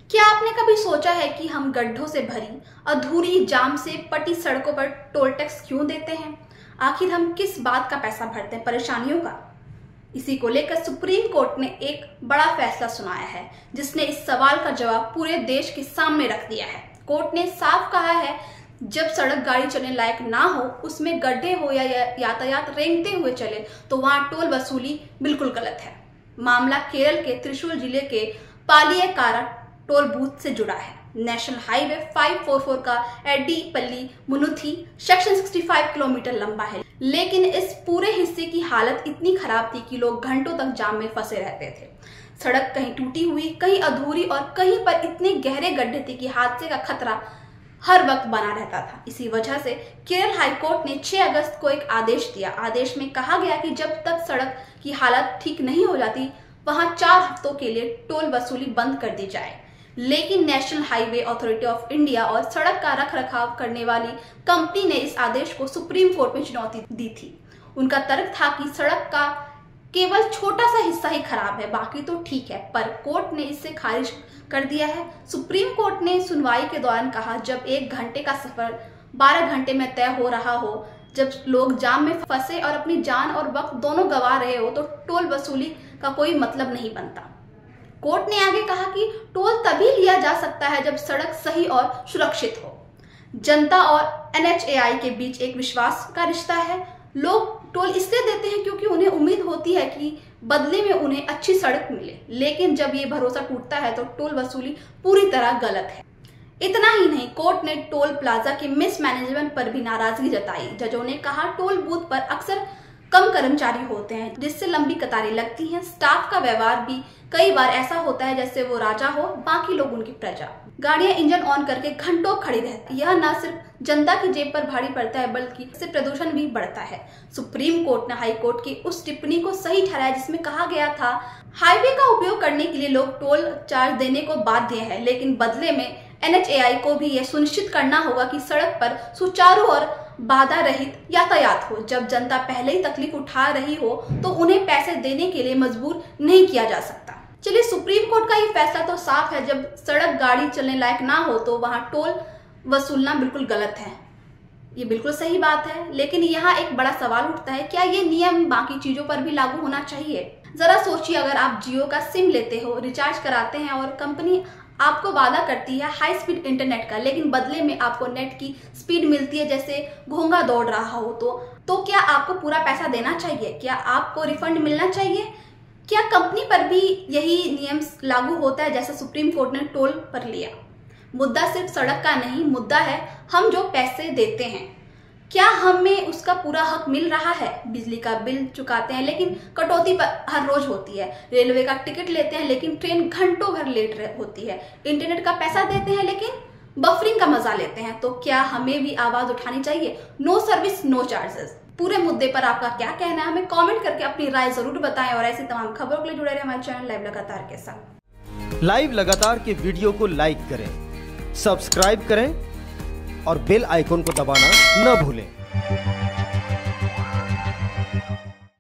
क्या आपने कभी सोचा है कि हम गड्ढों से भरी अधूरी जाम से पटी सड़कों पर टोल टैक्स क्यों देते हैं? आखिर हम किस बात का पैसा भरते हैं? परेशानियों का। इसी को लेकर सुप्रीम कोर्ट ने एक बड़ा फैसला सुनाया है, जिसने इस सवाल का जवाब पूरे देश के सामने रख दिया है। कोर्ट ने साफ कहा है, जब सड़क गाड़ी चलने लायक ना हो, उसमें गड्ढे हो या यातायात रेंगते हुए चले, तो वहां टोल वसूली बिल्कुल गलत है। मामला केरल के त्रिशूल जिले के पालियकारा टोल बूथ से जुड़ा है। नेशनल हाईवे 544 का एड्डीपल्ली मुनुथी सेक्शन 65 किलोमीटर लंबा है, लेकिन इस पूरे हिस्से की हालत इतनी खराब थी कि लोग घंटों तक जाम में फंसे रहते थे। सड़क कहीं टूटी हुई, कहीं अधूरी और कहीं पर इतने गहरे गड्ढे थे कि हादसे का खतरा हर वक्त बना रहता था। इसी वजह से केरल हाईकोर्ट ने 6 अगस्त को एक आदेश दिया। आदेश में कहा गया कि जब तक सड़क की हालत ठीक नहीं हो जाती, वहां 4 हफ्तों के लिए टोल वसूली बंद कर दी जाए। लेकिन national highway authority of India और सड़क का रख रखाव करने वाली कंपनी ने इस आदेश को सुप्रीम कोर्ट में चुनौती दी थी। उनका तर्क था कि सड़क का केवल छोटा सा हिस्सा ही खराब है, बाकी तो ठीक है, पर कोर्ट ने इसे खारिज कर दिया है। सुप्रीम कोर्ट ने सुनवाई के दौरान कहा, जब 1 घंटे का सफर 12 घंटे में तय हो रहा हो, जब लोग जाम में फंसे और अपनी जान और वक्त दोनों गंवा रहे हो, तो टोल वसूली का कोई मतलब नहीं बनता। कोर्ट ने आगे कहा कि टोल तभी लिया जा सकता है जब सड़क सही और सुरक्षित हो। जनता और NHAI के बीच एक विश्वास का रिश्ता है। लोग टोल इसलिए देते हैं क्योंकि उन्हें उम्मीद होती है कि बदले में उन्हें अच्छी सड़क मिले, लेकिन जब ये भरोसा टूटता है तो टोल वसूली पूरी तरह गलत है। इतना ही नहीं, कोर्ट ने टोल प्लाजा के मिसमैनेजमेंट पर भी नाराजगी जताई। जजों ने कहा, टोल बूथ पर अक्सर कम कर्मचारी होते हैं, जिससे लंबी कतारें लगती हैं। स्टाफ का व्यवहार भी कई बार ऐसा होता है जैसे वो राजा हो, बाकी लोग उनकी प्रजा। गाड़ियां इंजन ऑन करके घंटों खड़ी रहती है। यह न सिर्फ जनता की जेब पर भारी पड़ता है, बल्कि इससे प्रदूषण भी बढ़ता है। सुप्रीम कोर्ट ने हाई कोर्ट की उस टिप्पणी को सही ठहराया जिसमें कहा गया था, हाईवे का उपयोग करने के लिए लोग टोल चार्ज देने को बाध्य है, लेकिन बदले में NHAI को भी यह सुनिश्चित करना होगा कि सड़क पर सुचारू और बाधा रहित यातायात हो। जब जनता पहले ही तकलीफ उठा रही हो, तो उन्हें पैसे देने के लिए मजबूर नहीं किया जा सकता। चलिए, सुप्रीम कोर्ट का ये फैसला तो साफ है, जब सड़क गाड़ी चलने लायक ना हो तो वहां टोल वसूलना बिल्कुल गलत है। ये बिल्कुल सही बात है, लेकिन यहाँ एक बड़ा सवाल उठता है, क्या ये नियम बाकी चीजों पर भी लागू होना चाहिए? जरा सोचिए, अगर आप जियो का सिम लेते हो, रिचार्ज कराते हैं और कंपनी आपको वादा करती है हाई स्पीड इंटरनेट का, लेकिन बदले में आपको नेट की स्पीड मिलती है जैसे घोंघा दौड़ रहा हो, तो क्या आपको पूरा पैसा देना चाहिए? क्या आपको रिफंड मिलना चाहिए? क्या कंपनी पर भी यही नियम लागू होता है जैसा सुप्रीम कोर्ट ने टोल पर लिया? मुद्दा सिर्फ सड़क का नहीं, मुद्दा है हम जो पैसे देते हैं, क्या हमें उसका पूरा हक मिल रहा है? बिजली का बिल चुकाते हैं, लेकिन कटौती हर रोज होती है। रेलवे का टिकट लेते हैं, लेकिन ट्रेन घंटों भर लेट होती है। इंटरनेट का पैसा देते हैं, लेकिन बफरिंग का मजा लेते हैं। तो क्या हमें भी आवाज उठानी चाहिए? No service no charges. पूरे मुद्दे पर आपका क्या कहना है? हमें कमेंट करके अपनी राय जरूर बताएं और ऐसी तमाम खबरों के लिए जुड़े रहे हमारे चैनल लाइव लगातार के साथ। लाइव लगातार के वीडियो को लाइक करें, सब्सक्राइब करें और बेल आइकॉन को दबाना न भूलें।